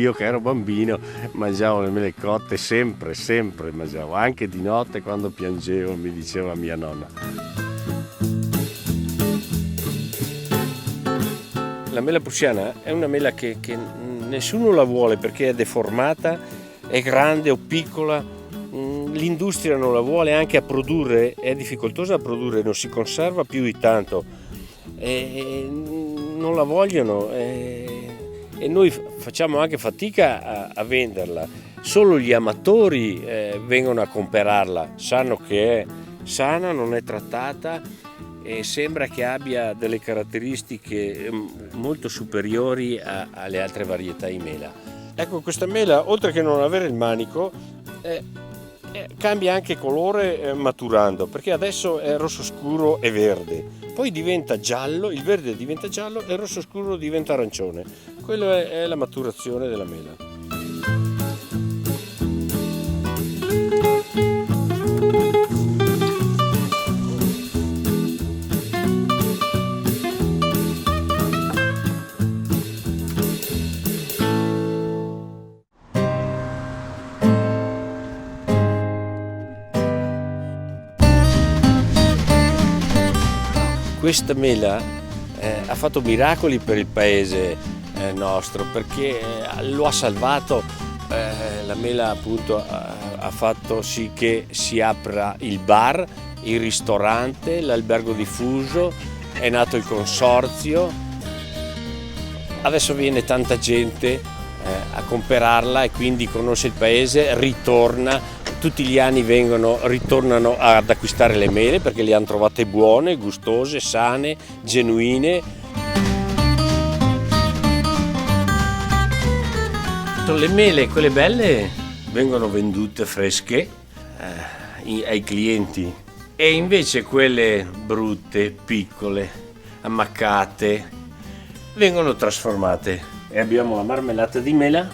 io che ero bambino mangiavo le mele cotte sempre mangiavo, anche di notte quando piangevo, mi diceva mia nonna. La mela prussiana è una mela che nessuno la vuole perché è deformata, è grande o piccola, l'industria non la vuole, anche a produrre è difficoltosa a produrre, non si conserva più di tanto, non la vogliono e noi facciamo anche fatica a venderla. Solo gli amatori vengono a comprarla, sanno che è sana, non è trattata e sembra che abbia delle caratteristiche molto superiori alle altre varietà di mela. Ecco, questa mela, oltre che non avere il manico, cambia anche colore maturando, perché adesso è rosso scuro e verde, poi diventa giallo, il verde diventa giallo e il rosso scuro diventa arancione. Quella è la maturazione della mela. Questa mela ha fatto miracoli per il paese nostro, perché lo ha salvato. La mela appunto ha fatto sì che si apra il bar, il ristorante, l'albergo diffuso, è nato il consorzio. Adesso viene tanta gente a comprarla e quindi conosce il paese, ritorna. Tutti gli anni ritornano ad acquistare le mele perché le hanno trovate buone, gustose, sane, genuine. Le mele, quelle belle, vengono vendute fresche ai clienti e invece quelle brutte, piccole, ammaccate, vengono trasformate. E abbiamo la marmellata di mela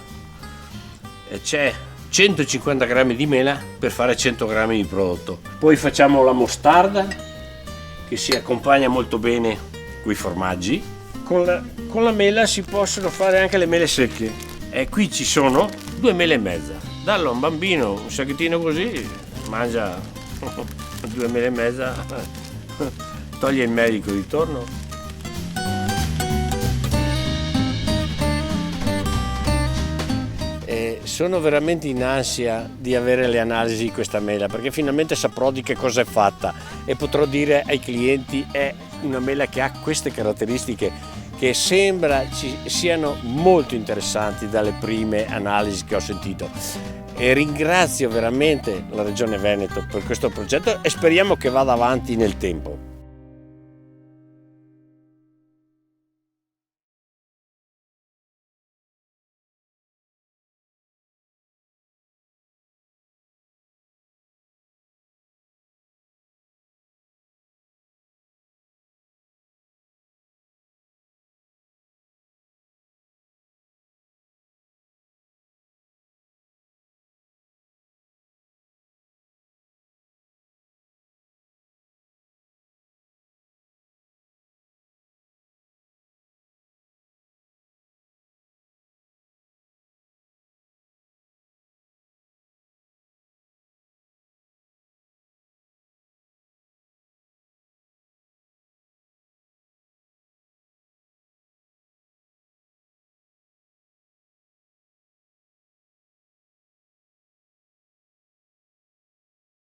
e c'è 150 grammi di mela per fare 100 grammi di prodotto. Poi facciamo la mostarda che si accompagna molto bene con i formaggi. Con la mela si possono fare anche le mele secche. E qui ci sono 2 mele e mezza. Dallo a un bambino un sacchettino così, mangia 2 mele e mezza, toglie il medico di torno. Sono veramente in ansia di avere le analisi di questa mela perché finalmente saprò di che cosa è fatta e potrò dire ai clienti è una mela che ha queste caratteristiche che sembra ci siano molto interessanti dalle prime analisi che ho sentito. E ringrazio veramente la Regione Veneto per questo progetto e speriamo che vada avanti nel tempo.